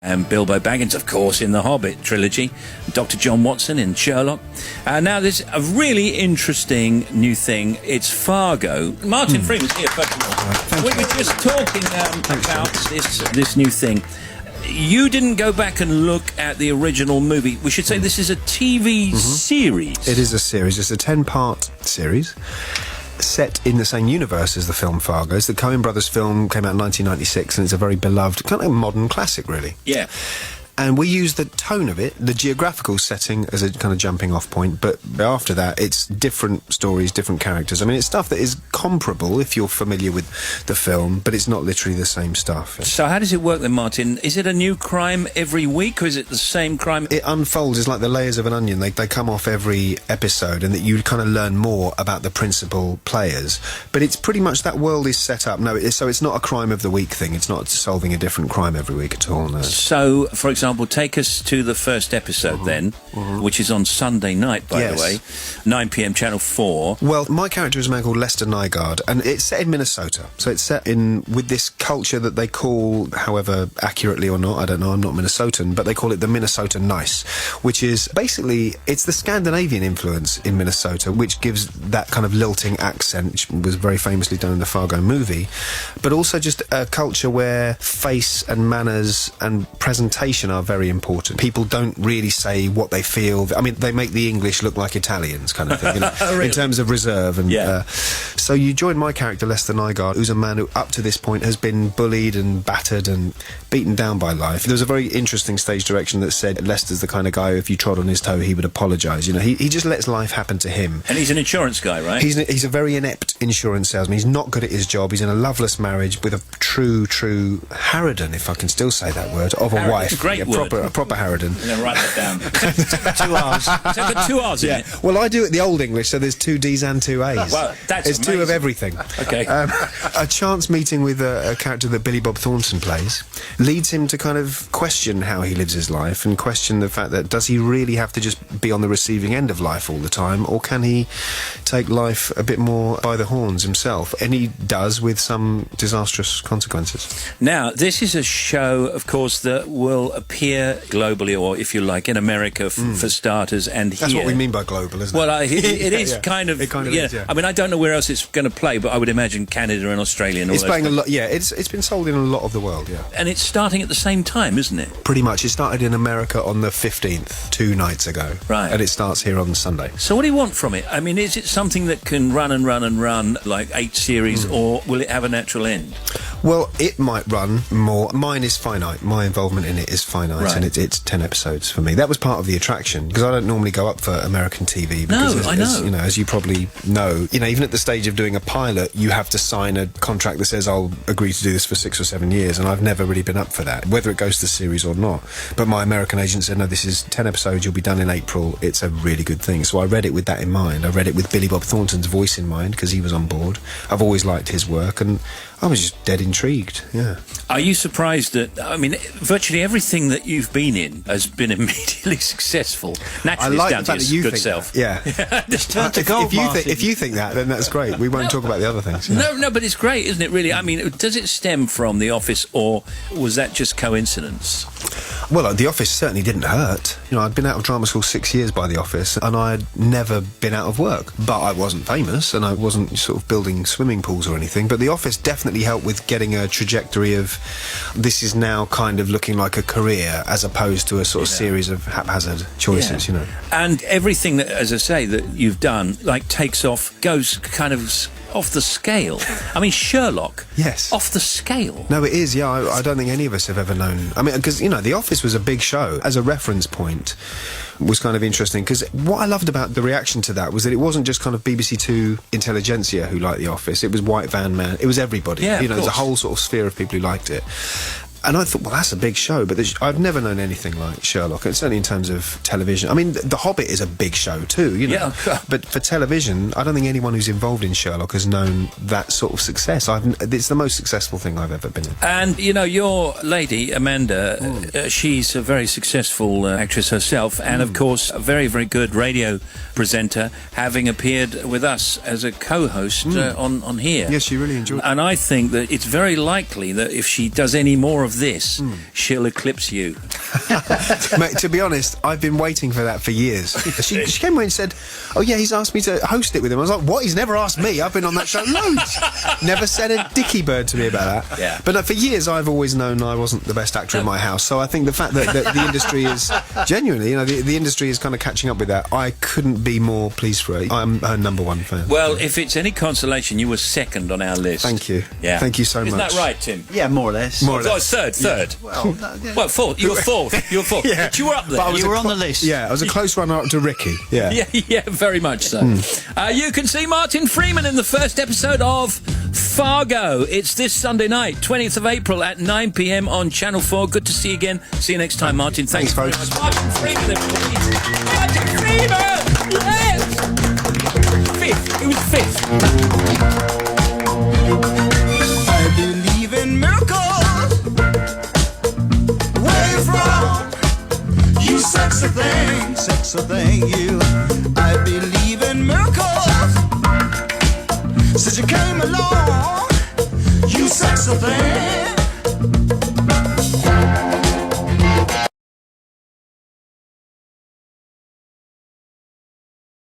And Bilbo Baggins, of course, in the Hobbit trilogy. Dr. John Watson in Sherlock. Now, there's a really interesting new thing. It's Fargo. Martin Freeman's here, first of all. We were just talking about this new thing. You didn't go back and look at the original movie. We should say this is a TV series. It is a series. It's a 10-part series set in the same universe as the film Fargo. The Coen brothers film came out in 1996, and it's a very beloved, kind of modern classic, really. Yeah. And we use the tone of it, the geographical setting, as a kind of jumping off point, but after that, it's different stories, different characters. I mean, it's stuff that is comparable if you're familiar with the film, but it's not literally the same stuff. So how does it work then, Martin? Is it a new crime every week, or is it the same crime? It unfolds. It's like the layers of an onion. They come off every episode, and that you kind of learn more about the principal players. But it's pretty much that world is set up. No, so it's not a crime of the week thing. It's not solving a different crime every week at all, no. So, for example, take us to the first episode then, which is on Sunday night, by the way, 9 p.m, Channel 4. Well, my character is a man called Lester Nygaard, and it's set in Minnesota. So it's set in with this culture that they call, however accurately or not, I don't know, I'm not Minnesotan, but they call it the Minnesota Nice, which is basically, it's the Scandinavian influence in Minnesota, which gives that kind of lilting accent, which was very famously done in the Fargo movie, but also just a culture where face and manners and presentation are very important. People don't really say what they feel. I mean, they make the English look like Italians, kind of thing, you know, really? In terms of reserve. And so you join my character, Lester Nygaard, who's a man who, up to this point, has been bullied and battered and beaten down by life. There was a very interesting stage direction that said Lester's the kind of guy who, if you trod on his toe, he would apologise. You know, he just lets life happen to him. And he's an insurance guy, right? He's a very inept insurance salesman. He's not good at his job. He's in a loveless marriage with a true harridan, if I can still say that word, of a wife. Great word. A proper harridan. I'm going to write that down. 2 R's. So I've got 2 R's in it. Well, I do it the old English, so there's 2 D's and 2 A's. Well, that's It's amazing. 2 of everything. Okay. A chance meeting with a character that Billy Bob Thornton plays leads him to kind of question how he lives his life and question the fact that, does he really have to just be on the receiving end of life all the time, or can he take life a bit more by the horns himself? And he does, with some disastrous consequences. Now, this is a show, of course, that will appear globally, or if you like, in America for starters, and That's here. what we mean by global, isn't it? Well, it is kind of. It kind of is, yeah. I mean, I don't know where else it's going to play, but I would imagine Canada and Australia and all It's those playing a places. lot. Yeah, it's been sold in a lot of the world. Yeah, And it's starting at the same time, isn't it? pretty much. It started in America on the 15th, 2 nights ago. Right. And it starts here on Sunday. So what do you want from it? I mean, is it something that can run and run and run, like 8 series, or will it have a natural end? Well, it might run more. Mine is finite. My involvement in it is finite, Right. and it's 10 episodes for me. That was part of the attraction, because I don't normally go up for American TV. Because No, I know. as you probably know, even at the stage of doing a pilot, you have to sign a contract that says I'll agree to do this for 6 or 7 years, and I've never really been up for that, whether it goes to series or not. But my American agent said, no, this is 10 episodes, you'll be done in April. It's a really good thing. So I read it with that in mind. I read it with Billy Bob Thornton's voice in mind, because he was on board. I've always liked his work, and I was just dead intrigued, yeah. Are you surprised that, I mean, virtually everything that you've been in has been immediately successful? Naturally, I like it's down the to fact that your you good think self. that. Yeah. Just turn to gold, Martin. If you think that, then that's great. We won't talk about the other things. Yeah. No, but it's great, isn't it, really? I mean, does it stem from The Office, or was that just coincidence? Well, The Office certainly didn't hurt. I'd been out of drama school 6 years by The Office, and I'd never been out of work. But I wasn't famous, and I wasn't sort of building swimming pools or anything. But The Office definitely helped with getting a trajectory of, this is now kind of looking like a career, as opposed to a sort of series of haphazard choices, And everything that, as I say, that you've done, like, takes off, goes kind of off the scale. I mean, Sherlock. Yes. Off the scale. No, it is, yeah. I don't think any of us have ever known. I mean, because, The Office was a big show. As a reference point, was kind of interesting, because what I loved about the reaction to that was that it wasn't just kind of BBC2 intelligentsia who liked The Office. It was white van man. It was everybody. Yeah, there's a whole sort of sphere of people who liked it. And I thought, well, that's a big show, but I've never known anything like Sherlock, and certainly in terms of television. I mean, The Hobbit is a big show too, Yeah. But for television, I don't think anyone who's involved in Sherlock has known that sort of success. It's the most successful thing I've ever been in. And, your lady, Amanda, she's a very successful actress herself, and, of course, a very, very good radio presenter, having appeared with us as a co-host on here. Yes, she really enjoyed it. And I think that it's very likely that if she does any more of of this, she'll eclipse you. Mate, to be honest, I've been waiting for that for years. She came away and said, "Oh yeah, he's asked me to host it with him." I was like, "What? He's never asked me. I've been on that show loads." Never said a dicky bird to me about that. Yeah. But no, for years, I've always known I wasn't the best actor in my house. So I think the fact that the industry is genuinely, the industry is kind of catching up with that. I couldn't be more pleased for her. I'm her #1 fan. Well, if it's any consolation, you were second on our list. Thank you. Yeah. Thank you so Isn't much. that right, Tim? Yeah, more or less. More or Oh, less. third. Well, no, yeah. Well, fourth. You were fourth. You were fourth. Yeah. But you were up there. But I was You a were on the list. Yeah, I was a close runner up to Ricky. Yeah. Yeah, very much so. You can see Martin Freeman in the first episode of Fargo. It's this Sunday night, 20th of April at 9 p.m. on Channel 4. Good to see you again. See you next time, Martin. Thanks very folks. much. Martin Freeman, everybody. Martin Freeman! Yes! Fifth. It was fifth. I believe in miracles. Where you from? You sexy thing, you. I believe in miracles. Since you came along, you sexy thing.